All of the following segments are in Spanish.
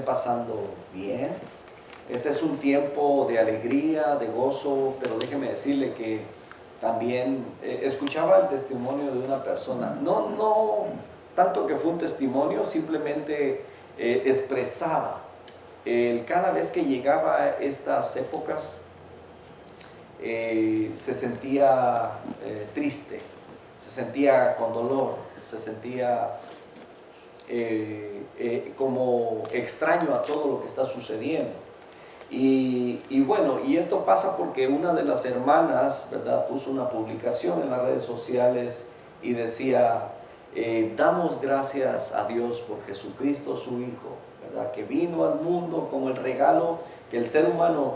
pasando bien. Este es un tiempo de alegría, de gozo, pero déjeme decirle que también escuchaba el testimonio de una persona, no tanto que fue un testimonio, simplemente expresaba, cada vez que llegaba a estas épocas, se sentía triste, se sentía con dolor, se sentía como extraño a todo lo que está sucediendo. Y bueno, y esto pasa porque una de las hermanas, ¿verdad?, puso una publicación en las redes sociales y decía, damos gracias a Dios por Jesucristo su Hijo, ¿verdad?, que vino al mundo con el regalo que el ser humano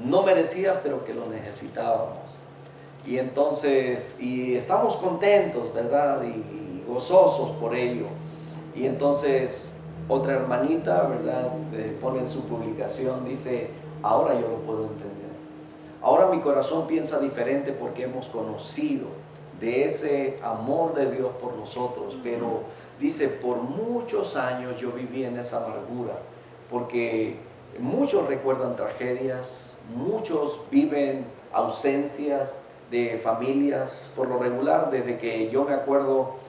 no merecía, pero que lo necesitábamos. Y entonces, y estamos contentos, ¿verdad?, y gozosos por ello. Y entonces otra hermanita, ¿verdad?, pone en su publicación, dice, ahora yo lo puedo entender. Ahora mi corazón piensa diferente porque hemos conocido de ese amor de Dios por nosotros. Pero dice, por muchos años yo viví en esa amargura, porque muchos recuerdan tragedias, muchos viven ausencias de familias. Por lo regular, desde que yo me acuerdo,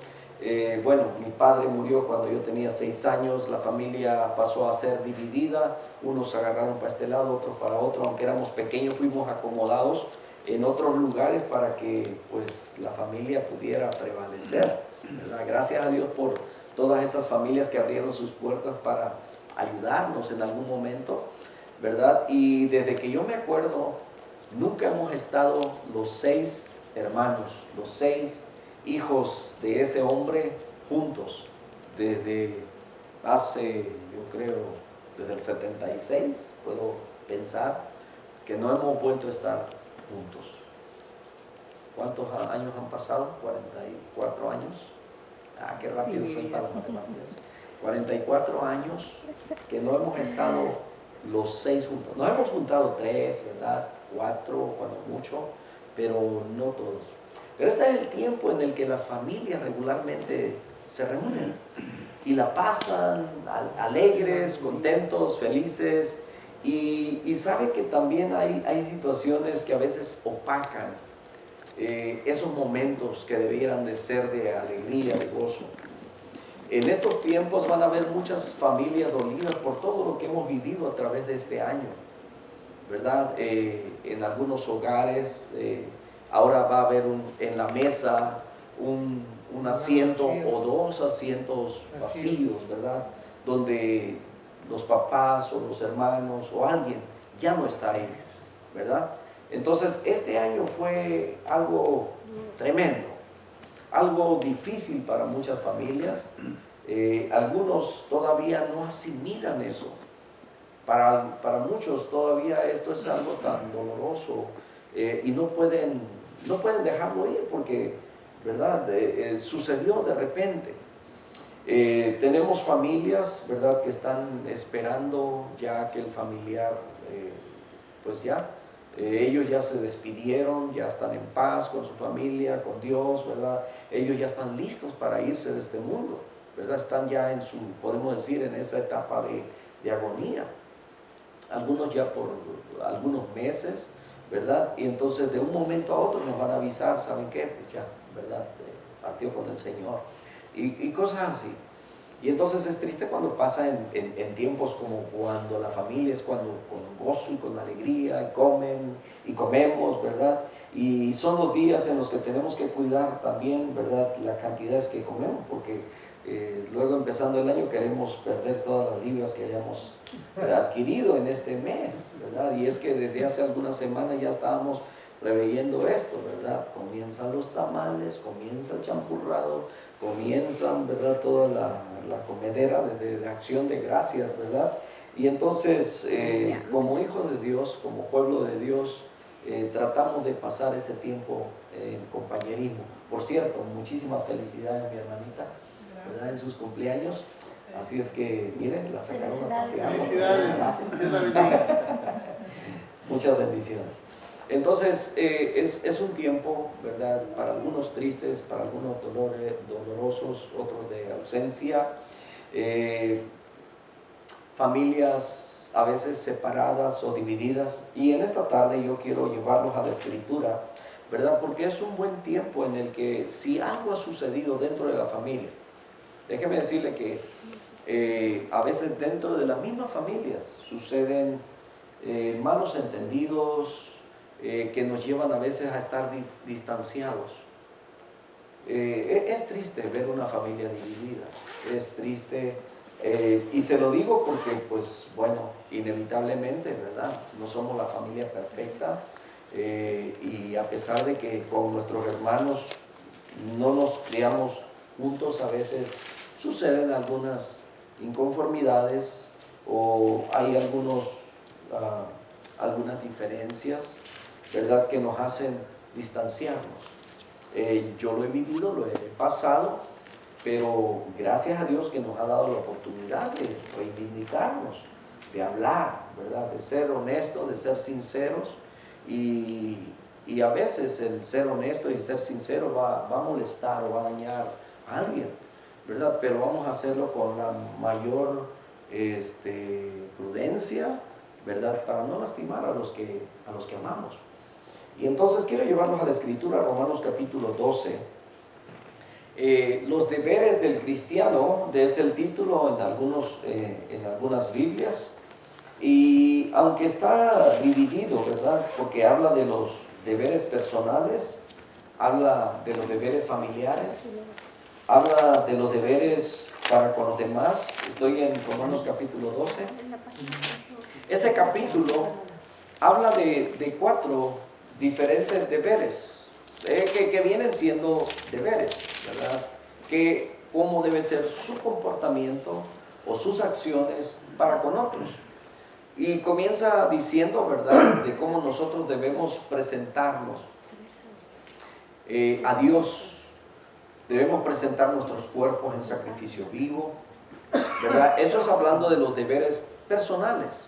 bueno, mi padre murió cuando yo tenía 6 años, la familia pasó a ser dividida, unos agarraron para este lado, otros para otro, aunque éramos pequeños fuimos acomodados en otros lugares para que pues la familia pudiera prevalecer, ¿verdad? Gracias a Dios por todas esas familias que abrieron sus puertas para ayudarnos en algún momento, ¿verdad? Y desde que yo me acuerdo, nunca hemos estado los 6 hermanos, los 6 hijos de ese hombre juntos, desde hace, yo creo, desde el 76, puedo pensar, que no hemos vuelto a estar juntos. ¿Cuántos años han pasado? 44 años. Ah, qué rápido soy para las matemáticas. 44 años que no hemos estado los 6 juntos. Nos hemos juntado 3, ¿verdad? 4, cuando mucho, pero no todos. Pero este es el tiempo en el que las familias regularmente se reúnen y la pasan alegres, contentos, felices, y sabe que también hay situaciones que a veces opacan esos momentos que debieran de ser de alegría, de gozo. En estos tiempos van a haber muchas familias dolidas por todo lo que hemos vivido a través de este año, ¿verdad? En algunos hogares, ahora va a haber en la mesa un asiento o 2 asientos vacíos, ¿verdad? Donde los papás o los hermanos o alguien ya no está ahí, ¿verdad? Entonces este año fue algo tremendo, algo difícil para muchas familias. Algunos todavía no asimilan eso. Para muchos todavía esto es algo tan doloroso, y no pueden dejarlo ir porque, ¿verdad?, sucedió de repente. Tenemos familias, ¿verdad?, que están esperando ya que el familiar, pues ya, ellos ya se despidieron, ya están en paz con su familia, con Dios, ¿verdad? Ellos ya están listos para irse de este mundo, ¿verdad? Están ya podemos decir, en esa etapa de agonía. Algunos ya por algunos meses, ¿verdad? Y entonces de un momento a otro nos van a avisar, ¿saben qué? Pues ya, ¿verdad? Partió con el Señor. Y cosas así. Y entonces es triste cuando pasa en tiempos como cuando la familia es cuando con gozo y con alegría y comen y comemos, ¿verdad? Y son los días en los que tenemos que cuidar también, ¿verdad?, la cantidad que comemos, porque luego empezando el año queremos perder todas las libras que hayamos adquirido en este mes, ¿verdad? Y es que desde hace algunas semanas ya estábamos preveyendo esto, ¿verdad? Comienzan los tamales, comienza el champurrado, comienzan, ¿verdad?, toda la comedera de acción de gracias, ¿verdad? Y entonces, como hijos de Dios, como pueblo de Dios, tratamos de pasar ese tiempo en compañerismo. Por cierto, muchísimas felicidades, mi hermanita, ¿verdad?, en sus cumpleaños. Así es que, miren, la sacaron a pasear. Muchas bendiciones. Entonces, es un tiempo, ¿verdad?, para algunos tristes, para algunos dolorosos, otros de ausencia. familias a veces separadas o divididas. Y en esta tarde yo quiero llevarlos a la Escritura, ¿verdad? Porque es un buen tiempo en el que si algo ha sucedido dentro de la familia, déjeme decirle que a veces dentro de las mismas familias suceden malos entendidos que nos llevan a veces a estar distanciados. Es triste ver una familia dividida, es triste, y se lo digo porque, pues, bueno, inevitablemente, ¿verdad? No somos la familia perfecta, y a pesar de que con nuestros hermanos no nos criamos juntos, a veces suceden algunas inconformidades o hay algunas diferencias, ¿verdad?, que nos hacen distanciarnos. Yo lo he vivido, lo he pasado, pero gracias a Dios que nos ha dado la oportunidad de reivindicarnos, de hablar, ¿verdad?, de ser honestos, de ser sinceros, y a veces el ser honesto y ser sincero va a molestar o va a dañar a alguien, ¿verdad?, pero vamos a hacerlo con la mayor prudencia, ¿verdad?, para no lastimar a los que amamos. Y entonces quiero llevarlos a la Escritura, Romanos capítulo 12. Los deberes del cristiano, es el título en algunas Biblias, y aunque está dividido, ¿verdad?, porque habla de los deberes personales, habla de los deberes familiares, habla de los deberes para con los demás. Estoy en Romanos capítulo 12. Ese capítulo habla de 4 diferentes deberes, que vienen siendo deberes, ¿verdad? Que cómo debe ser su comportamiento o sus acciones para con otros. Y comienza diciendo, ¿verdad?, de cómo nosotros debemos presentarnos a Dios. Debemos presentar nuestros cuerpos en sacrificio vivo, ¿verdad? Eso es hablando de los deberes personales,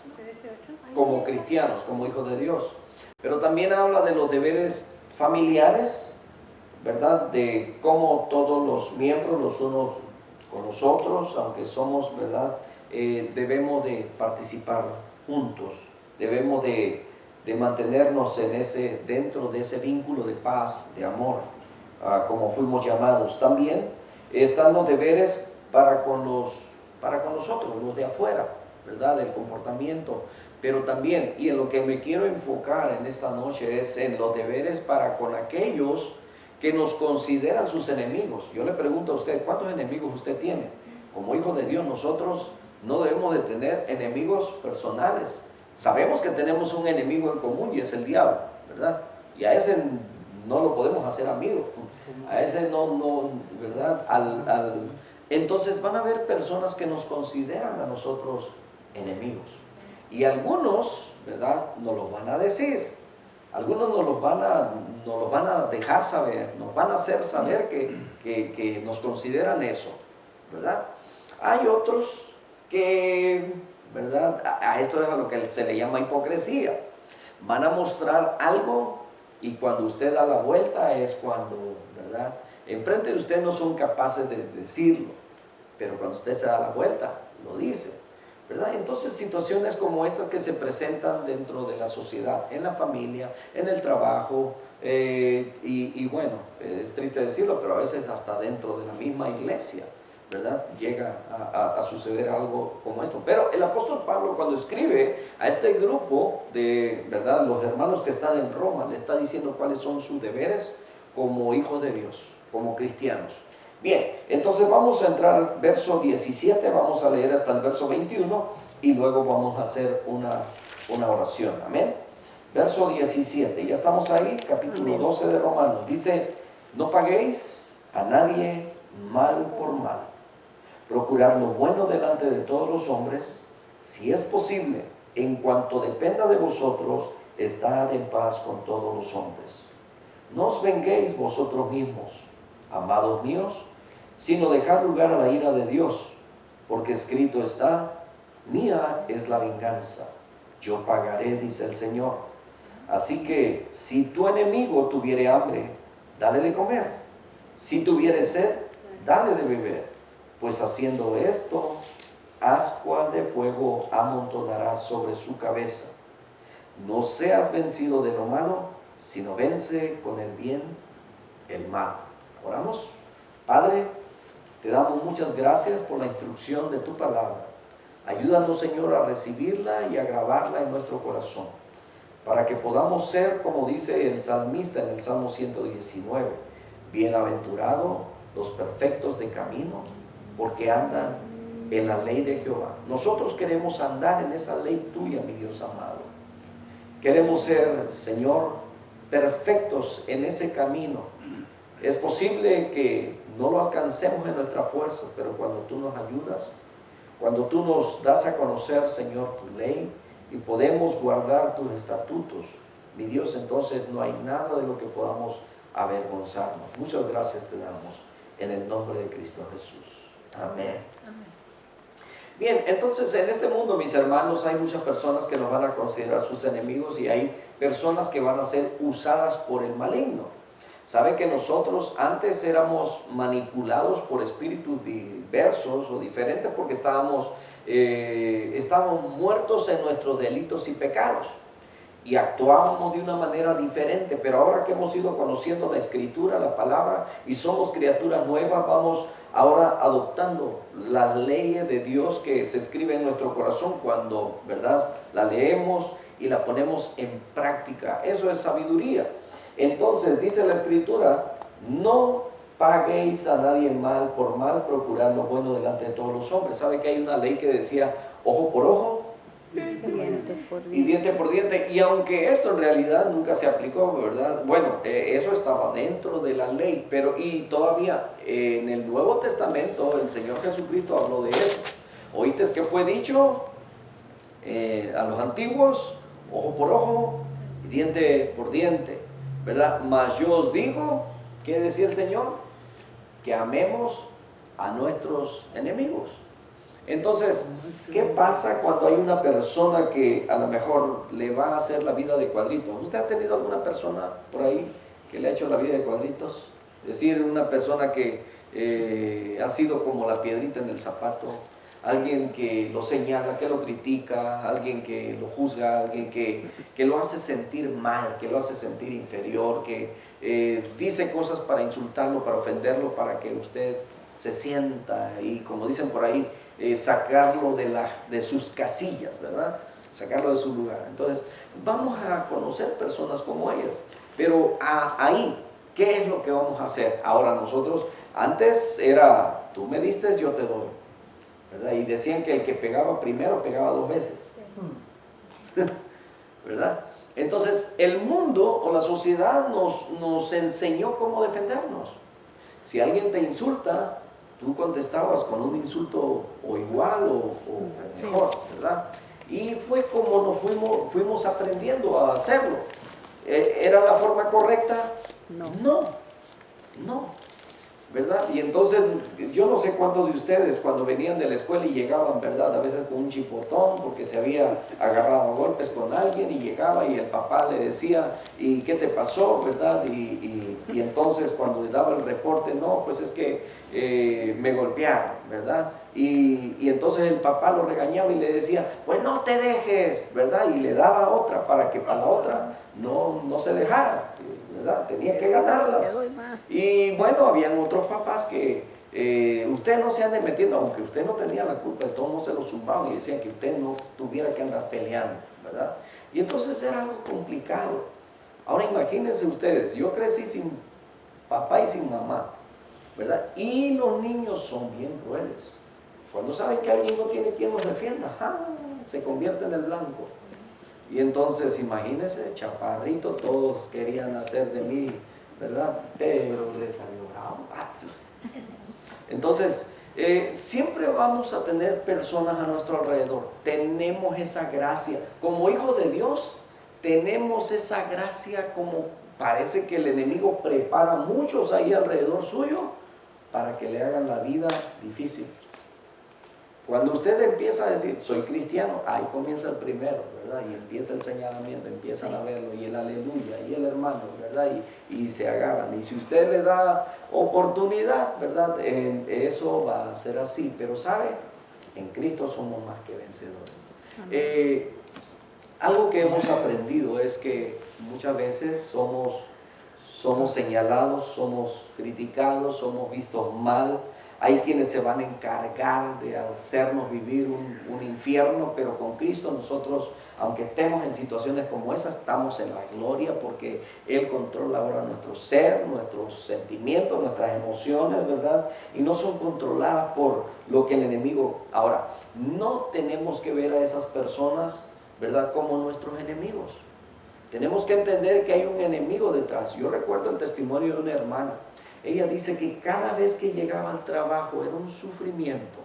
como cristianos, como hijos de Dios. Pero también habla de los deberes familiares, ¿verdad?, de cómo todos los miembros, los unos con los otros, aunque somos, ¿verdad?, debemos de participar juntos, debemos de mantenernos dentro de ese vínculo de paz, de amor, como fuimos llamados. También están los deberes para con los otros, los de afuera, ¿verdad?, del comportamiento. Pero también, y en lo que me quiero enfocar en esta noche, es en los deberes para con aquellos que nos consideran sus enemigos. Yo le pregunto a usted, ¿cuántos enemigos usted tiene? Como hijos de Dios, nosotros no debemos de tener enemigos personales. Sabemos que tenemos un enemigo en común y es el diablo, ¿verdad? Y a ese no lo podemos hacer amigo. A ese no, ¿verdad? Entonces van a haber personas que nos consideran a nosotros enemigos. Y algunos, ¿verdad?, nos lo van a decir. Algunos nos lo van a dejar saber, nos van a hacer saber que nos consideran eso, ¿verdad? Hay otros que, ¿verdad?, a esto es a lo que se le llama hipocresía. Van a mostrar algo y cuando usted da la vuelta es cuando, ¿verdad?, enfrente de usted no son capaces de decirlo, pero cuando usted se da la vuelta, lo dice, ¿verdad? Entonces situaciones como estas que se presentan dentro de la sociedad, en la familia, en el trabajo, y bueno, es triste decirlo, pero a veces hasta dentro de la misma iglesia, ¿verdad?, llega a suceder algo como esto. Pero el apóstol Pablo, cuando escribe a este grupo de, ¿verdad?, los hermanos que están en Roma, le está diciendo cuáles son sus deberes como hijos de Dios, como cristianos. Bien, entonces vamos a entrar al verso 17, vamos a leer hasta el verso 21 y luego vamos a hacer una oración. Amén. Verso 17, ya estamos ahí, capítulo 12 de Romanos. Dice, no paguéis a nadie mal por mal. Procurad lo bueno delante de todos los hombres. Si es posible, en cuanto dependa de vosotros, estad en paz con todos los hombres. No os venguéis vosotros mismos, amados míos, sino dejad lugar a la ira de Dios, porque escrito está, mía es la venganza, yo pagaré, dice el Señor. Así que si tu enemigo tuviere hambre, dale de comer, si tuviere sed, dale de beber, pues haciendo esto ascua de fuego amontonarás sobre su cabeza. No seas vencido de lo malo, sino vence con el bien el mal. Oramos. Padre, te damos muchas gracias por la instrucción de tu palabra. Ayúdanos, Señor, a recibirla y a grabarla en nuestro corazón, para que podamos ser, como dice el salmista en el Salmo 119, bienaventurados los perfectos de camino, porque andan en la ley de Jehová. Nosotros queremos andar en esa ley tuya, mi Dios amado. Queremos ser, Señor, perfectos en ese camino. Es posible que no lo alcancemos en nuestra fuerza, pero cuando tú nos ayudas, cuando tú nos das a conocer, Señor, tu ley, y podemos guardar tus estatutos, mi Dios, entonces no hay nada de lo que podamos avergonzarnos. Muchas gracias te damos en el nombre de Cristo Jesús. Amén. Bien, entonces en este mundo, mis hermanos, hay muchas personas que nos van a considerar sus enemigos y hay personas que van a ser usadas por el maligno. Sabe que nosotros antes éramos manipulados por espíritus diversos o diferentes porque estábamos muertos en nuestros delitos y pecados y actuábamos de una manera diferente, pero ahora que hemos ido conociendo la Escritura, la palabra, y somos criaturas nuevas, vamos ahora adoptando las leyes de Dios que se escribe en nuestro corazón cuando, ¿verdad?, la leemos y la ponemos en práctica. Eso es sabiduría. Entonces dice la Escritura: no paguéis a nadie mal por mal, procurad lo bueno delante de todos los hombres. ¿Sabe que hay una ley que decía ojo por ojo y diente por diente? Y aunque esto en realidad nunca se aplicó, ¿verdad? Bueno, eso estaba dentro de la ley, pero y todavía en el Nuevo Testamento el Señor Jesucristo habló de eso. ¿Oíste que fue dicho a los antiguos? Ojo por ojo y diente por diente, ¿verdad? Mas yo os digo, ¿qué decía el Señor? Que amemos a nuestros enemigos. Entonces, ¿qué pasa cuando hay una persona que a lo mejor le va a hacer la vida de cuadritos? ¿Usted ha tenido alguna persona por ahí que le ha hecho la vida de cuadritos? Es decir, una persona que ha sido como la piedrita en el zapato, alguien que lo señala, que lo critica, alguien que lo juzga, alguien que lo hace sentir mal, que lo hace sentir inferior, que dice cosas para insultarlo, para ofenderlo, para que usted se sienta y, como dicen por ahí, sacarlo de sus casillas, ¿verdad? Sacarlo de su lugar. Entonces, vamos a conocer personas como ellas. Pero ahí, ¿qué es lo que vamos a hacer? Ahora nosotros, antes era, tú me diste, yo te doy, ¿verdad? Y decían que el que pegaba primero pegaba 2 veces, ¿verdad? Entonces, el mundo o la sociedad nos enseñó cómo defendernos. Si alguien te insulta, tú contestabas con un insulto o igual o mejor, ¿verdad? Y fue como nos fuimos aprendiendo a hacerlo. ¿Era la forma correcta? No, ¿verdad? Y entonces, yo no sé cuántos de ustedes cuando venían de la escuela y llegaban, ¿verdad?, a veces con un chipotón porque se había agarrado a golpes con alguien y llegaba y el papá le decía, ¿y qué te pasó?, ¿verdad? Y entonces cuando le daba el reporte, no, pues es que me golpearon, ¿verdad? Y entonces el papá lo regañaba y le decía, pues no te dejes, ¿verdad? Y le daba otra para que para la otra no se dejara, ¿verdad? Tenía que ganarlas. Y bueno, habían otros papás que usted no se ande metiendo, aunque usted no tenía la culpa, de todos no se lo zumbaban y decían que usted no tuviera que andar peleando, ¿verdad? Y entonces era algo complicado. Ahora imagínense ustedes, yo crecí sin papá y sin mamá, ¿verdad? Y los niños son bien crueles. Cuando saben que alguien no tiene quien los defienda, se convierte en el blanco. Y entonces, imagínense, chaparrito, todos querían hacer de mí, ¿verdad? Pero les salió bravo. Entonces, siempre vamos a tener personas a nuestro alrededor. Tenemos esa gracia. Como hijos de Dios, tenemos esa gracia, como parece que el enemigo prepara muchos ahí alrededor suyo para que le hagan la vida difícil. Cuando usted empieza a decir, soy cristiano, ahí comienza el primero, ¿verdad? Y empieza el señalamiento, empiezan a verlo, y el aleluya, y el hermano, ¿verdad? Y se agarran. Y si usted le da oportunidad, ¿verdad? Eso va a ser así. Pero ¿sabe? En Cristo somos más que vencedores. Algo que hemos aprendido es que muchas veces somos señalados, somos criticados, somos vistos mal. Hay quienes se van a encargar de hacernos vivir un infierno, pero con Cristo nosotros, aunque estemos en situaciones como esas, estamos en la gloria porque Él controla ahora nuestro ser, nuestros sentimientos, nuestras emociones, ¿verdad? Y no son controladas por lo que el enemigo... Ahora, no tenemos que ver a esas personas, ¿verdad?, como nuestros enemigos. Tenemos que entender que hay un enemigo detrás. Yo recuerdo el testimonio de una hermana. Ella dice que cada vez que llegaba al trabajo era un sufrimiento,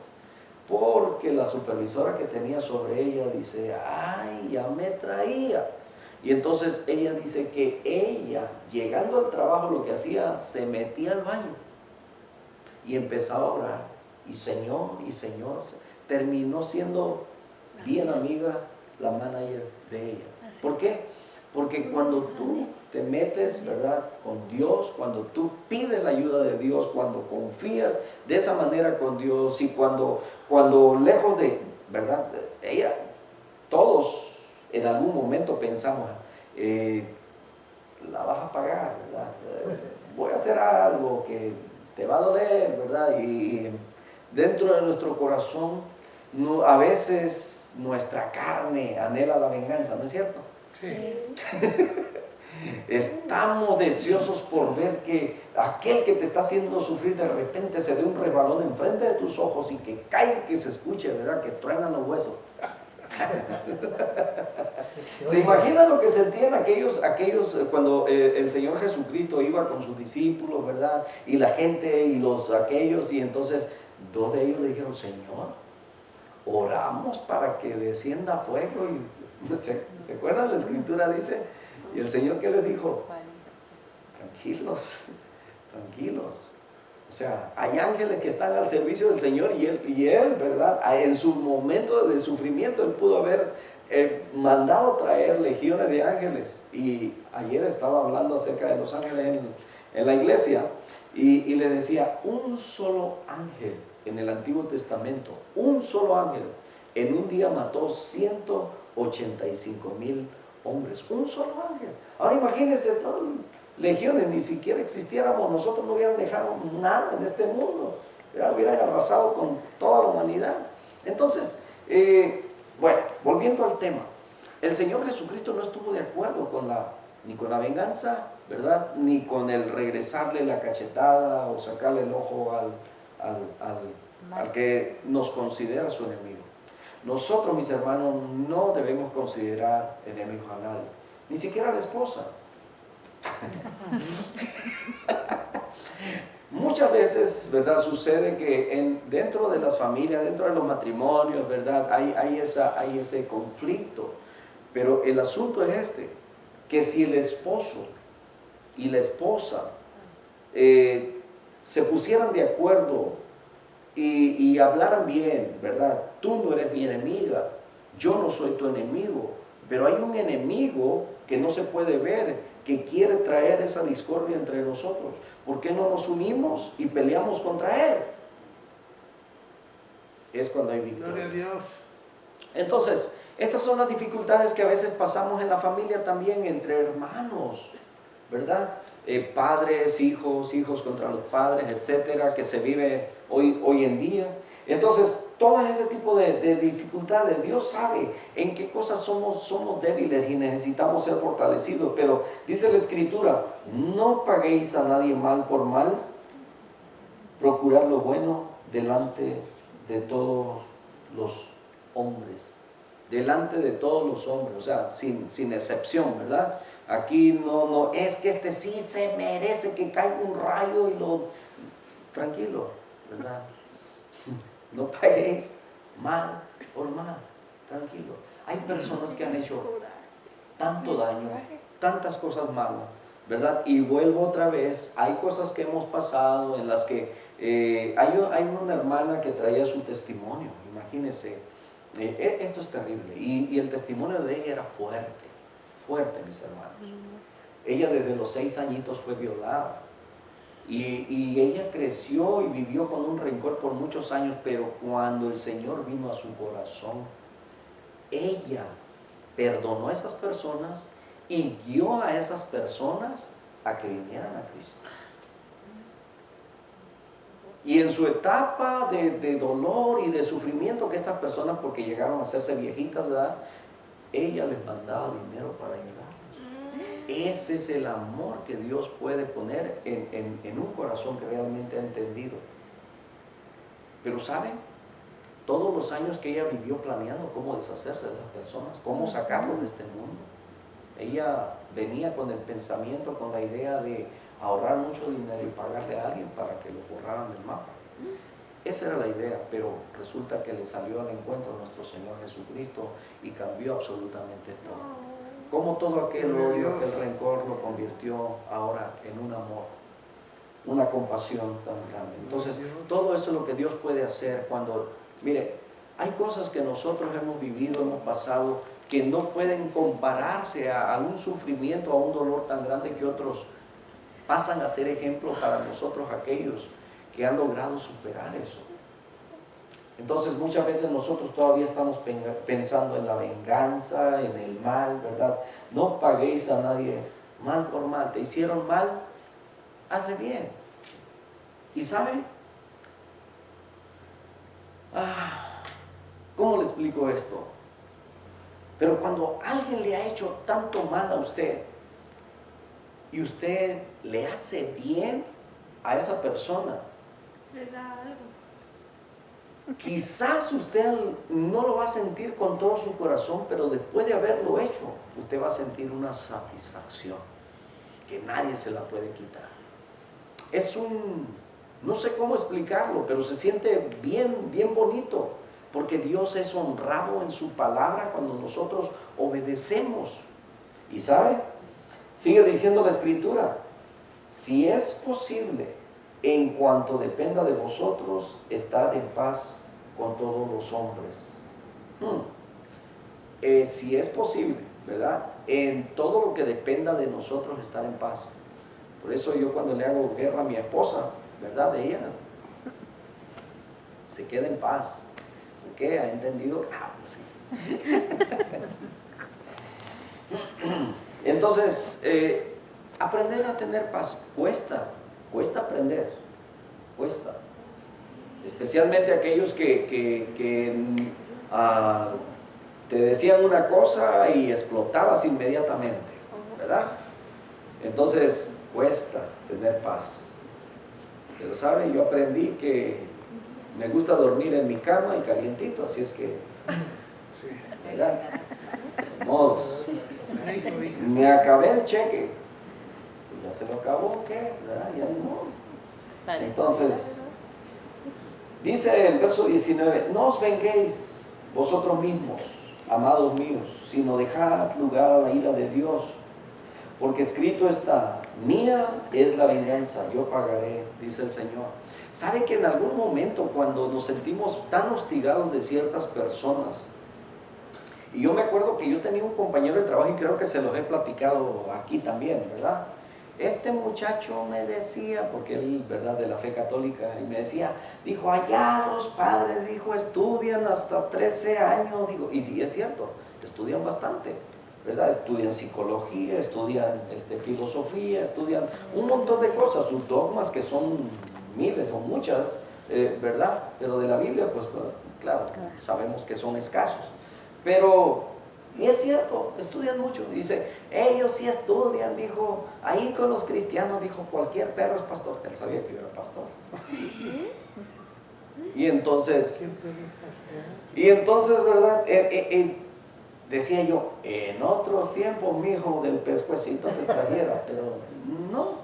porque la supervisora que tenía sobre ella dice, ay, ya me traía. Y entonces ella dice que ella, llegando al trabajo, lo que hacía, se metía al baño y empezaba a orar. Y Señor, terminó siendo bien amiga la manager de ella. ¿Por qué? Porque cuando tú te metes, ¿verdad?, con Dios, cuando tú pides la ayuda de Dios, cuando confías de esa manera con Dios y cuando lejos de, ¿verdad?, ella, todos en algún momento pensamos, la vas a pagar, ¿verdad? Voy a hacer algo que te va a doler, ¿verdad? Y dentro de nuestro corazón, a veces nuestra carne anhela la venganza, ¿no es cierto? Sí. Estamos deseosos por ver que aquel que te está haciendo sufrir de repente se dé un resbalón enfrente de tus ojos y que caiga, que se escuche, ¿verdad?, que truenan los huesos. ¿Se imaginan lo que sentían aquellos cuando el Señor Jesucristo iba con sus discípulos, ¿verdad? Y la gente y aquellos, y entonces dos de ellos le dijeron, Señor, oramos para que descienda fuego. Y ¿se acuerdan? La Escritura dice, y el Señor, ¿qué les dijo? Tranquilos, tranquilos. O sea, hay ángeles que están al servicio del Señor y él, ¿verdad?, en su momento de sufrimiento, Él pudo haber mandado traer legiones de ángeles. Y ayer estaba hablando acerca de los ángeles en la iglesia y le decía, un solo ángel en el Antiguo Testamento, un solo ángel, en un día mató 185,000 hombres, un solo ángel. Ahora imagínense, todas legiones, ni siquiera existiéramos, nosotros no hubieran dejado nada en este mundo, hubieran arrasado con toda la humanidad. Entonces, bueno, volviendo al tema, el Señor Jesucristo no estuvo de acuerdo ni con la venganza, ¿verdad?, ni con el regresarle la cachetada o sacarle el ojo al que nos considera su enemigo. Nosotros, mis hermanos, no debemos considerar enemigos a nadie, ni siquiera a la esposa. Muchas veces, ¿verdad?, sucede que dentro de las familias, dentro de los matrimonios, ¿verdad?, hay ese conflicto. Pero el asunto es que si el esposo y la esposa se pusieran de acuerdo y hablaran bien, ¿verdad? Tú no eres mi enemiga, yo no soy tu enemigo, pero hay un enemigo que no se puede ver, que quiere traer esa discordia entre nosotros. ¿Por qué no nos unimos y peleamos contra él? Es cuando hay victoria. Gloria a Dios. Entonces, estas son las dificultades que a veces pasamos en la familia también entre hermanos, ¿verdad? Padres, hijos contra los padres, etcétera, que se vive hoy en día. Entonces, todo ese tipo de dificultades, Dios sabe en qué cosas somos débiles y necesitamos ser fortalecidos. Pero dice la Escritura, no paguéis a nadie mal por mal, procurad lo bueno delante de todos los hombres. Delante de todos los hombres, o sea, sin excepción, ¿verdad? Aquí no es que este sí se merece que caiga un rayo y tranquilo, ¿verdad? No paguéis mal por mal, tranquilo. Hay personas que han hecho tanto daño, tantas cosas malas, ¿verdad? Y vuelvo otra vez, hay cosas que hemos pasado en las que hay una hermana que traía su testimonio, imagínense, esto es terrible, y el testimonio de ella era fuerte, mis hermanos. Ella desde los 6 añitos fue violada, Y ella creció y vivió con un rencor por muchos años, pero cuando el Señor vino a su corazón, ella perdonó a esas personas y guió a esas personas a que vinieran a Cristo. Y en su etapa de dolor y de sufrimiento que estas personas, porque llegaron a hacerse viejitas, ¿verdad?, ella les mandaba dinero para ayudarlos. Ese es el amor que Dios puede poner en un corazón que realmente ha entendido. Pero ¿saben? Todos los años que ella vivió planeando cómo deshacerse de esas personas, cómo sacarlos de este mundo. Ella venía con el pensamiento, con la idea de ahorrar mucho dinero y pagarle a alguien para que lo borraran del mapa. Esa era la idea, pero resulta que le salió al encuentro nuestro Señor Jesucristo y cambió absolutamente todo. Como todo aquel odio, aquel rencor lo convirtió ahora en un amor, una compasión tan grande. Entonces, todo eso es lo que Dios puede hacer cuando, mire, hay cosas que nosotros hemos vivido, hemos pasado, que no pueden compararse a un sufrimiento, a un dolor tan grande que otros pasan a ser ejemplo para nosotros, aquellos que han logrado superar eso. Entonces muchas veces nosotros todavía estamos pensando en la venganza, en el mal, ¿verdad? No paguéis a nadie mal por mal. Te hicieron mal, hazle bien. ¿Y saben? ¿Cómo le explico esto? Pero cuando alguien le ha hecho tanto mal a usted y usted le hace bien a esa persona, le da algo. Quizás usted no lo va a sentir con todo su corazón, pero después de haberlo hecho, usted va a sentir una satisfacción que nadie se la puede quitar. No sé cómo explicarlo, pero se siente bien, bien bonito, porque Dios es honrado en su palabra cuando nosotros obedecemos. ¿Y sabe? Sigue diciendo la Escritura, si es posible, en cuanto dependa de vosotros, estad en paz con todos los hombres. Si es posible, ¿verdad? En todo lo que dependa de nosotros, estar en paz. Por eso yo cuando le hago guerra a mi esposa, ¿verdad? De ella, se queda en paz. ¿Por qué? ¿Ha entendido? Pues sí. Entonces, aprender a tener paz cuesta aprender, cuesta. Especialmente aquellos que te decían una cosa y explotabas inmediatamente, ¿verdad? Entonces cuesta tener paz. Pero ¿saben? Yo aprendí que me gusta dormir en mi cama y calientito, así es que, ¿verdad? De modos. Me acabé el cheque. Ya se lo acabó, ¿qué? ¿Verdad? Ya no. Entonces, dice el verso 19, no os venguéis vosotros mismos, amados míos, sino dejad lugar a la ira de Dios, porque escrito está, mía es la venganza, yo pagaré, dice el Señor. ¿Sabe que en algún momento cuando nos sentimos tan hostigados de ciertas personas, y yo me acuerdo que yo tenía un compañero de trabajo y creo que se los he platicado aquí también, ¿verdad? Este muchacho me decía, porque él, ¿verdad?, de la fe católica, y me decía, dijo, allá los padres, dijo, estudian hasta 13 años, digo, y sí, es cierto, estudian bastante, ¿verdad? Estudian psicología, estudian filosofía, estudian un montón de cosas, sus dogmas que son miles o muchas, ¿verdad? Pero de la Biblia, pues claro, sabemos que son escasos, pero... Y es cierto, estudian mucho. Dice, ellos sí estudian, dijo, ahí con los cristianos, dijo, cualquier perro es pastor. Él sabía que yo era pastor. Y entonces, ¿verdad? Decía yo, en otros tiempos, mi hijo del pescuecito te trajera, pero no,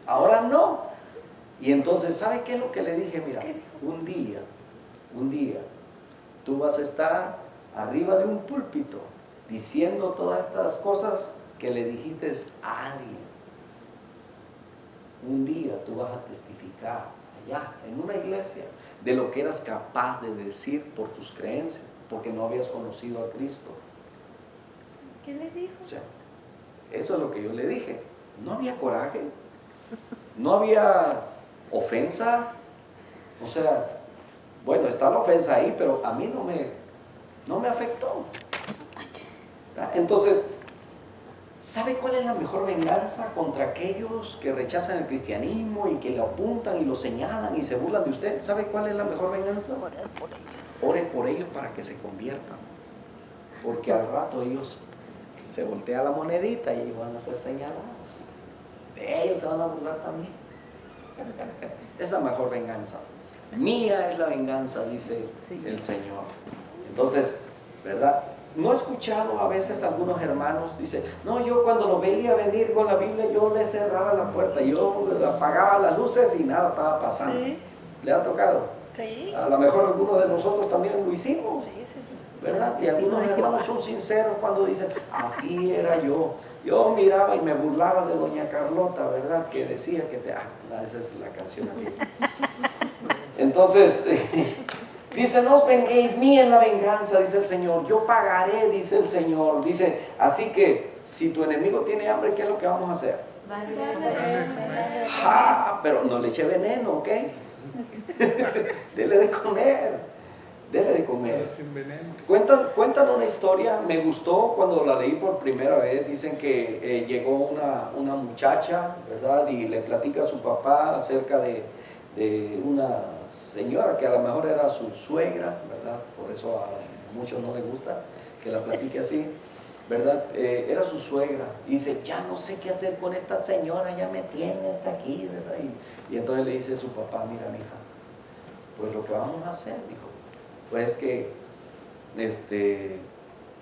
ahora no. Y entonces, ¿sabe qué es lo que le dije? Mira, un día, tú vas a estar arriba de un púlpito, diciendo todas estas cosas que le dijiste a alguien. Un día tú vas a testificar allá, en una iglesia, de lo que eras capaz de decir por tus creencias, porque no habías conocido a Cristo. ¿Qué le dijo? O sea, eso es lo que yo le dije. No había coraje. no había ofensa. O sea, bueno, está la ofensa ahí, pero a mí no me afectó. Entonces, ¿sabe cuál es la mejor venganza contra aquellos que rechazan el cristianismo y que le apuntan y lo señalan y se burlan de usted? ¿Sabe cuál es la mejor venganza? Orar por ellos. Ore por ellos para que se conviertan. Porque al rato ellos se voltea la monedita y ellos van a ser señalados. De ellos se van a burlar también. Esa mejor venganza. Mía es la venganza, dice el Señor. Entonces, ¿verdad? No he escuchado a veces algunos hermanos, dice, no, yo cuando lo veía venir con la Biblia, yo le cerraba la puerta, yo apagaba las luces y nada estaba pasando. Sí. ¿Le ha tocado? Sí. A lo mejor algunos de nosotros también lo hicimos. Sí, sí. ¿Verdad? Y algunos hermanos son sinceros cuando dicen, así era yo. Yo miraba y me burlaba de doña Carlota, ¿verdad? Que decía que esa es la canción aquí. Entonces, dice, no os venguéis, mía es la venganza, dice el Señor. Yo pagaré, dice el Señor. Dice, así que si tu enemigo tiene hambre, ¿qué es lo que vamos a hacer? Pero no le eche veneno, ¿ok? Dele de comer. Dele de comer. Cuentan una historia, me gustó cuando la leí por primera vez. Dicen que llegó una muchacha, ¿verdad? Y le platica a su papá acerca de una señora que a lo mejor era su suegra, ¿verdad? Por eso a muchos no les gusta que la platique así, ¿verdad? Era su suegra. Y dice, ya no sé qué hacer con esta señora, ya me tiene hasta aquí, ¿verdad? Y entonces le dice a su papá, mira, mija, pues lo que vamos a hacer, dijo, pues que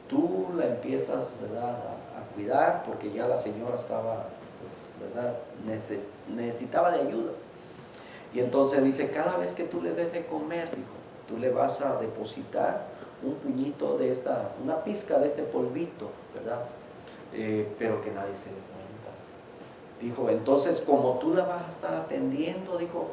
tú la empiezas, ¿verdad?, a cuidar, porque ya la señora estaba, pues, ¿verdad?, necesitaba de ayuda. Y entonces dice, cada vez que tú le des de comer, dijo, tú le vas a depositar un puñito de una pizca de este polvito, ¿verdad? Pero que nadie se dé cuenta. Dijo, entonces como tú la vas a estar atendiendo, dijo,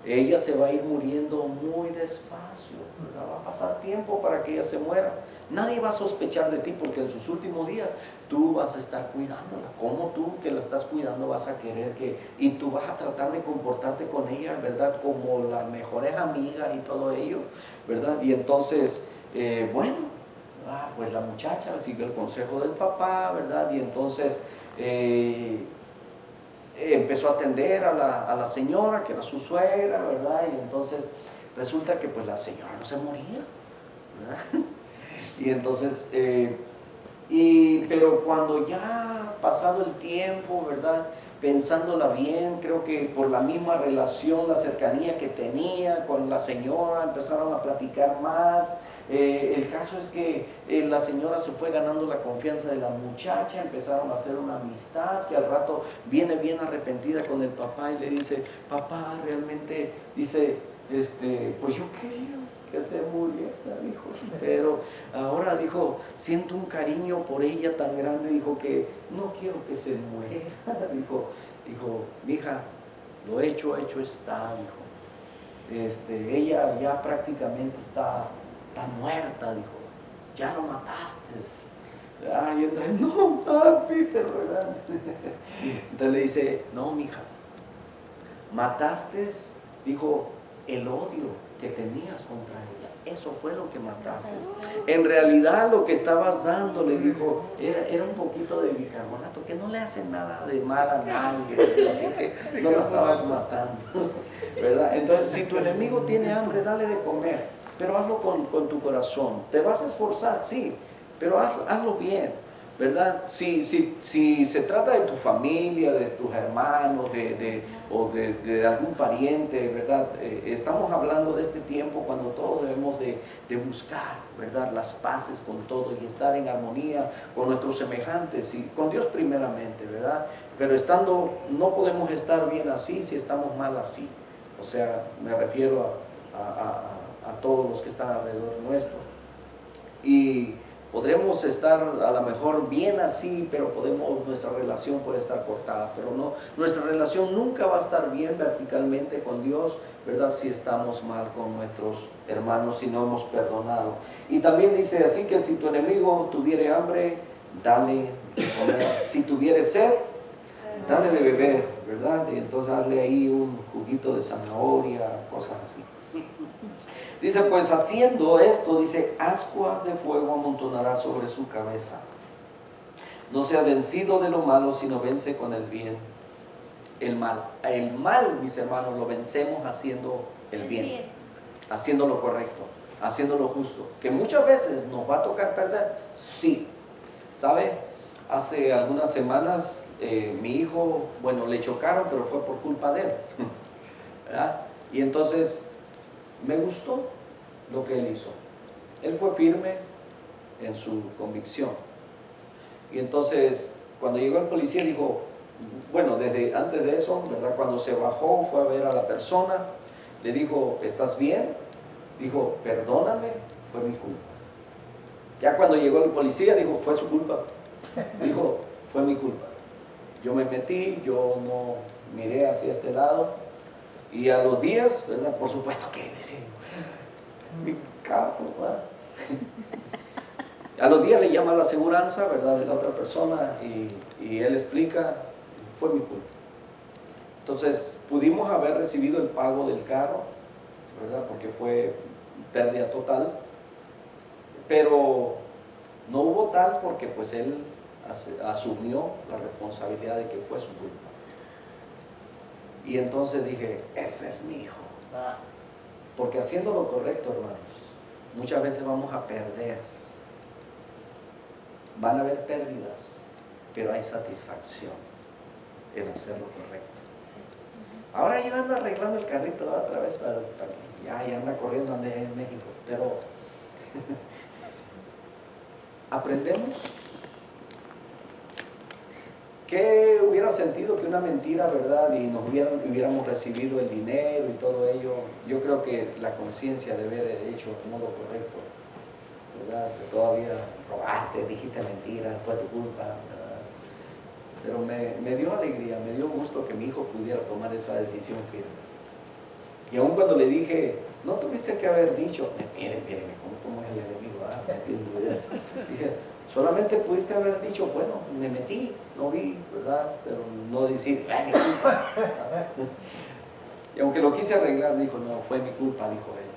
ella se va a ir muriendo muy despacio, ¿verdad? Va a pasar tiempo para que ella se muera. Nadie va a sospechar de ti porque en sus últimos días tú vas a estar cuidándola. Como tú que la estás cuidando vas a querer y tú vas a tratar de comportarte con ella, ¿verdad? Como las mejores amigas y todo ello, ¿verdad? Y entonces, bueno, pues la muchacha siguió el consejo del papá, ¿verdad? Y entonces empezó a atender a la señora, que era su suegra, ¿verdad? Y entonces resulta que pues la señora no se moría, ¿verdad? Y entonces, pero cuando ya pasado el tiempo, ¿verdad?, pensándola bien, creo que por la misma relación, la cercanía que tenía con la señora, empezaron a platicar más. El caso es que la señora se fue ganando la confianza de la muchacha, empezaron a hacer una amistad, que al rato viene bien arrepentida con el papá y le dice, papá, realmente, dice, pues yo quería que se muriera, dijo, pero ahora, dijo, siento un cariño por ella tan grande, dijo, que no quiero que se muera, dijo, mija, lo hecho está, dijo, ella ya prácticamente está muerta, dijo, ya lo mataste. Y entonces, no, papi, ¿verdad? Entonces le dice, no, mija, mataste, dijo, el odio que tenías contra ella, eso fue lo que mataste. En realidad lo que estabas dando, le dijo, era un poquito de bicarbonato, que no le hace nada de mal a nadie, así es que no la estabas matando, ¿verdad? Entonces, si tu enemigo tiene hambre, dale de comer, pero hazlo con tu corazón. ¿Te vas a esforzar? Sí, pero hazlo bien, ¿verdad? Si se trata de tu familia, de tus hermanos, o de algún pariente, ¿verdad? Estamos hablando de este tiempo cuando todos debemos de buscar, ¿verdad?, las paces con todo y estar en armonía con nuestros semejantes y con Dios primeramente, ¿verdad? Pero no podemos estar bien así si estamos mal así. O sea, me refiero a todos los que están alrededor nuestro. Y podremos estar a lo mejor bien así, pero nuestra relación puede estar cortada, pero no, nuestra relación nunca va a estar bien verticalmente con Dios, ¿verdad?, si estamos mal con nuestros hermanos, si no hemos perdonado. Y también dice, así que si tu enemigo tuviere hambre, dale de comer. Si tuviere sed, dale de beber, ¿verdad? Y entonces darle ahí un juguito de zanahoria, cosas así. Dice, pues haciendo esto, dice, ascuas de fuego amontonará sobre su cabeza. No sea vencido de lo malo, sino vence con el bien el mal. El mal, mis hermanos, lo vencemos haciendo el bien, haciendo lo correcto, haciendo lo justo. Que muchas veces nos va a tocar perder, sí. ¿Sabe? Hace algunas semanas mi hijo, bueno, le chocaron, pero fue por culpa de él. ¿Verdad? Y entonces me gustó lo que él hizo. Él fue firme en su convicción. Y entonces, cuando llegó el policía, dijo, bueno, desde antes de eso, ¿verdad? Cuando se bajó, fue a ver a la persona, le dijo, ¿estás bien? Dijo, perdóname, fue mi culpa. Ya cuando llegó el policía, dijo, fue su culpa. Dijo, fue mi culpa. Yo me metí, yo no miré hacia este lado. Y a los días, ¿verdad? Por supuesto que decía, mi carro, ¿verdad? A los días le llama la aseguranza, ¿verdad? De la otra persona y él explica, fue mi culpa. Entonces, pudimos haber recibido el pago del carro, ¿verdad? Porque fue pérdida total, pero no hubo tal porque pues él asumió la responsabilidad de que fue su culpa. Y entonces dije, ese es mi hijo. Porque haciendo lo correcto, hermanos, muchas veces vamos a perder. Van a haber pérdidas, pero hay satisfacción en hacer lo correcto. Ahora ya anda arreglando el carrito otra vez para ya anda corriendo en México, pero aprendemos. ¿Qué hubiera sentido que una mentira, verdad, y nos hubiéramos recibido el dinero y todo ello? Yo creo que la conciencia de haber hecho de modo correcto, ¿verdad? Que todavía robaste, dijiste mentiras, fue tu culpa, ¿verdad? Pero me dio alegría, me dio gusto que mi hijo pudiera tomar esa decisión firme. Y aun cuando le dije, no tuviste que haber dicho, mire, ¿cómo es el enemigo? Dije, solamente pudiste haber dicho, bueno, me metí, no vi, ¿verdad? Pero no decir, mi culpa. Y aunque lo quise arreglar, dijo, no, fue mi culpa, dijo él.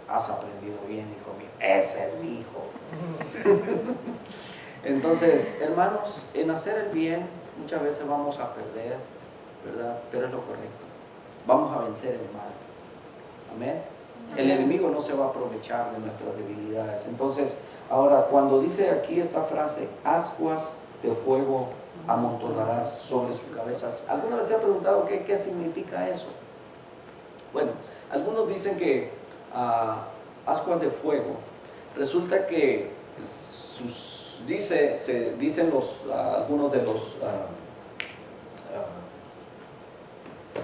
Has aprendido bien, hijo mío, ese es mi hijo. Entonces, hermanos, en hacer el bien, muchas veces vamos a perder, ¿verdad? Pero es lo correcto. Vamos a vencer el mal. Amén. El enemigo no se va a aprovechar de nuestras debilidades. Entonces, ahora, cuando dice aquí esta frase, ascuas de fuego amontonarás sobre sus cabezas, ¿alguna vez se ha preguntado qué significa eso? Bueno, algunos dicen que ascuas de fuego, resulta que dicen algunos de los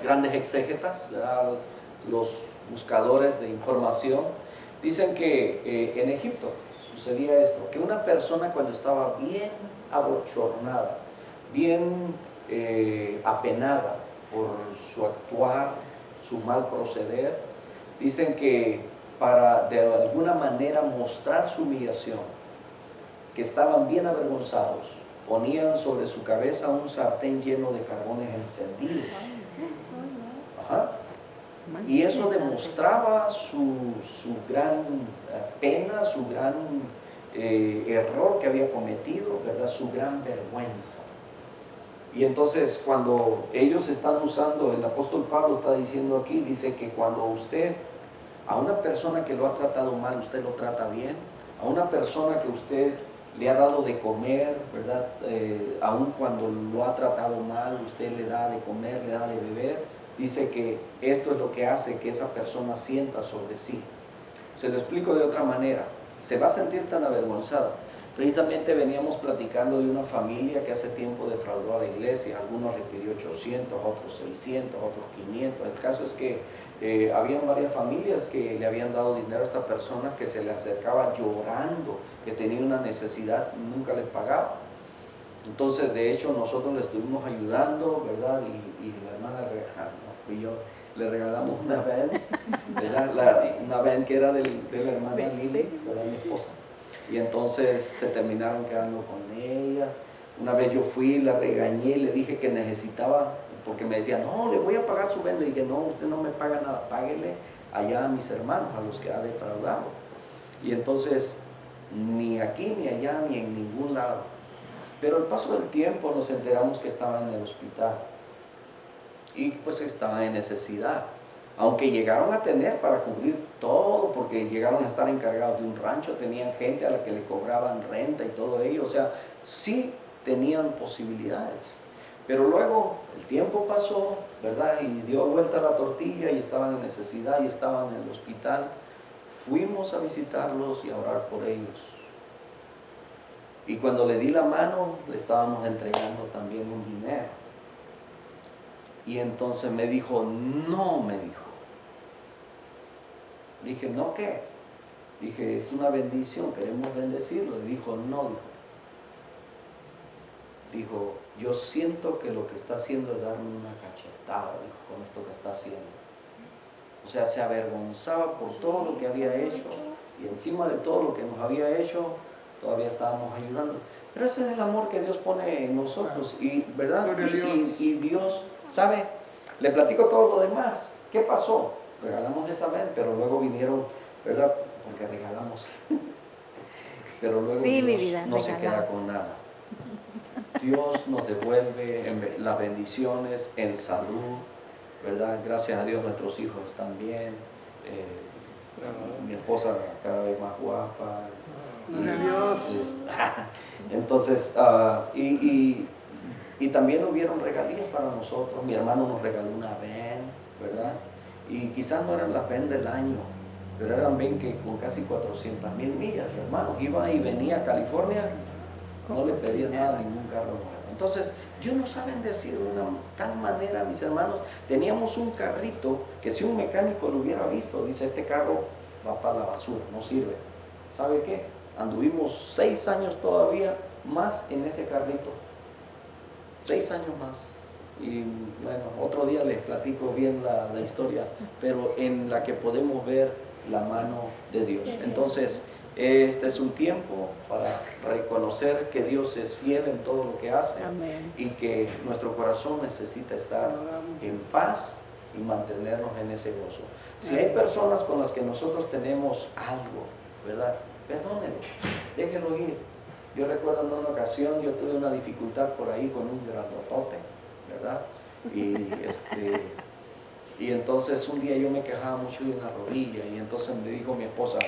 grandes exégetas, los buscadores de información, dicen que en Egipto sucedía esto, que una persona cuando estaba bien abochornada, bien apenada por su actuar, su mal proceder, dicen que para de alguna manera mostrar su humillación, que estaban bien avergonzados, ponían sobre su cabeza un sartén lleno de carbones encendidos. Ajá. Y eso demostraba su gran pena, su gran error que había cometido, ¿verdad? Su gran vergüenza. Y entonces cuando ellos están usando, el apóstol Pablo está diciendo aquí, dice que cuando usted, a una persona que lo ha tratado mal, usted lo trata bien, a una persona que usted le ha dado de comer, ¿verdad? Aun cuando lo ha tratado mal, usted le da de comer, le da de beber, dice que esto es lo que hace que esa persona sienta sobre sí. Se lo explico de otra manera, se va a sentir tan avergonzada. Precisamente veníamos platicando de una familia que hace tiempo defraudó a la iglesia, algunos le pidió 800, otros 600, otros 500. El caso es que habían varias familias que le habían dado dinero a esta persona, que se le acercaba llorando, que tenía una necesidad, nunca les pagaba. Entonces, de hecho, nosotros le estuvimos ayudando, ¿verdad? Y la hermana, fui yo, le regalamos una van, ¿verdad? Una van que era de la hermana Lili, ¿verdad? Mi esposa. Y entonces se terminaron quedando con ellas. Una vez yo fui, la regañé, le dije que necesitaba, porque me decía, no, le voy a pagar su venta. Le dije, no, usted no me paga nada, páguele allá a mis hermanos, a los que ha defraudado. Y entonces, ni aquí, ni allá, ni en ningún lado. Pero al paso del tiempo nos enteramos que estaba en el hospital y pues estaba en necesidad. Aunque llegaron a tener para cubrir todo, porque llegaron a estar encargados de un rancho, tenían gente a la que le cobraban renta y todo ello, o sea, sí tenían posibilidades. Pero luego el tiempo pasó, ¿verdad? Y dio vuelta la tortilla y estaban en necesidad y estaban en el hospital. Fuimos a visitarlos y a orar por ellos. Y cuando le di la mano, le estábamos entregando también un dinero. Y entonces me dijo, no, me dijo. Dije, ¿no qué? Dije, es una bendición, queremos bendecirlo. Y dijo, no, dijo, yo siento que lo que está haciendo es darme una cachetada, dijo, con esto que está haciendo. O sea, se avergonzaba por todo lo que había hecho y encima de todo lo que nos había hecho, todavía estábamos ayudando. Pero ese es el amor que Dios pone en nosotros, y, ¿verdad? Y Dios, ¿sabe? Le platico todo lo demás. ¿Qué pasó? Regalamos esa vez, pero luego vinieron, ¿verdad? Porque regalamos. Pero luego sí, Dios no se queda con nada. Dios nos devuelve las bendiciones en salud, ¿verdad? Gracias a Dios nuestros hijos están bien. Mi esposa cada vez más guapa. Entonces, y también hubieron regalías para nosotros. Mi hermano nos regaló una van, ¿verdad? Y quizás no eran las van del año, pero eran van que con casi 400,000 millas, hermano. Iba y venía a California, no le pedía nada a ningún carro nuevo. Entonces, Dios nos sabe decir de una tal manera, mis hermanos. Teníamos un carrito que si un mecánico lo hubiera visto, dice, este carro va para la basura, no sirve. ¿Sabe qué? Anduvimos 6 años todavía más en ese carrito. 6 años más. Y bueno, otro día les platico bien la historia, pero en la que podemos ver la mano de Dios. Entonces, este es un tiempo para reconocer que Dios es fiel en todo lo que hace. Amén. Y que nuestro corazón necesita estar en paz y mantenernos en ese gozo. Si hay personas con las que nosotros tenemos algo, ¿verdad? Perdónenlo, déjenlo ir. Yo recuerdo en una ocasión, yo tuve una dificultad por ahí con un grandotote, ¿verdad? Y entonces un día yo me quejaba mucho de una rodilla, y entonces me dijo mi esposa,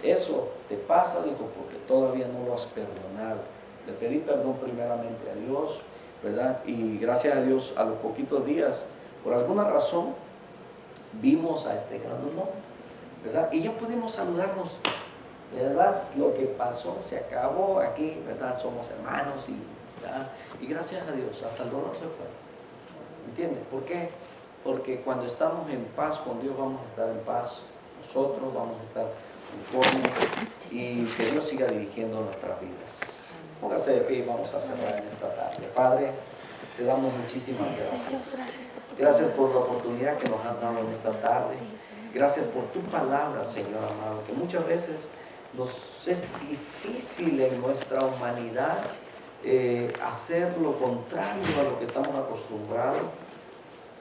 eso te pasa, dijo, porque todavía no lo has perdonado. Le pedí perdón primeramente a Dios, ¿verdad? Y gracias a Dios, a los poquitos días, por alguna razón, vimos a este grandotote, ¿verdad? Y ya pudimos saludarnos. De verdad, lo que pasó se acabó aquí, ¿verdad? Somos hermanos y gracias a Dios, hasta el dolor se fue. ¿Entiendes? ¿Por qué? Porque cuando estamos en paz con Dios, vamos a estar en paz nosotros, vamos a estar conformes, y que Dios siga dirigiendo nuestras vidas. Póngase de pie y vamos a cerrar en esta tarde. Padre, te damos muchísimas gracias. Gracias por la oportunidad que nos has dado en esta tarde. Gracias por tu palabra, Señor amado, que muchas veces nos es difícil en nuestra humanidad hacer lo contrario a lo que estamos acostumbrados,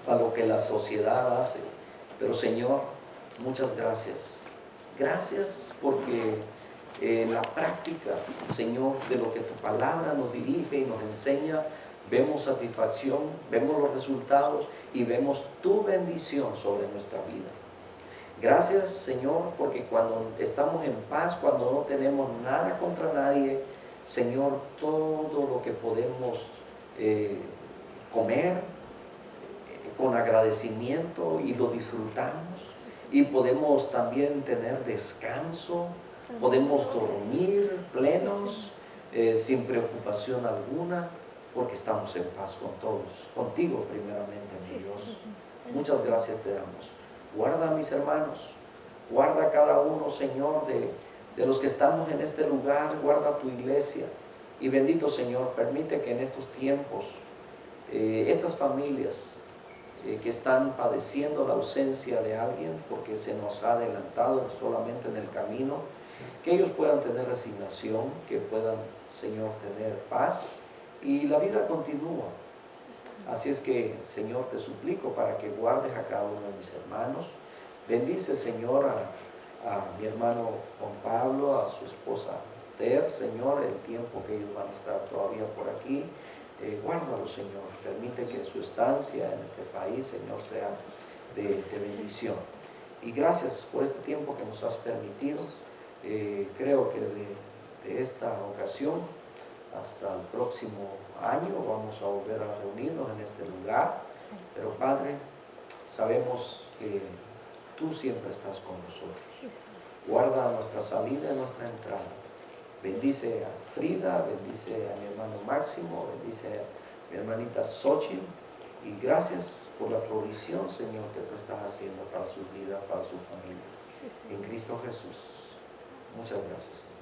a lo que la sociedad hace. Pero Señor, muchas gracias. Gracias porque en la práctica, Señor, de lo que tu palabra nos dirige y nos enseña, vemos satisfacción, vemos los resultados y vemos tu bendición sobre nuestra vida. Gracias, Señor, porque cuando estamos en paz, cuando no tenemos nada contra nadie, Señor, todo lo que podemos comer con agradecimiento y lo disfrutamos, y podemos también tener descanso, podemos dormir plenos, sin preocupación alguna, porque estamos en paz con todos, contigo primeramente, mi Dios. Muchas gracias te damos. Guarda a mis hermanos, guarda a cada uno, Señor, de los que estamos en este lugar, guarda tu iglesia. Y bendito Señor, permite que en estos tiempos, estas familias que están padeciendo la ausencia de alguien, porque se nos ha adelantado solamente en el camino, que ellos puedan tener resignación, que puedan, Señor, tener paz, y la vida continúa. Así es que, Señor, te suplico para que guardes a cada uno de mis hermanos. Bendice, Señor, a mi hermano Juan Pablo, a su esposa Esther, Señor, el tiempo que ellos van a estar todavía por aquí. Guárdalo, Señor. Permite que su estancia en este país, Señor, sea de bendición. Y gracias por este tiempo que nos has permitido. Creo que de esta ocasión hasta el próximo año vamos a volver a reunirnos en este lugar. Pero Padre, sabemos que tú siempre estás con nosotros. Guarda nuestra salida y nuestra entrada. Bendice a Frida, bendice a mi hermano Máximo, bendice a mi hermanita Xochitl. Y gracias por la provisión, Señor, que tú estás haciendo para su vida, para su familia. En Cristo Jesús. Muchas gracias.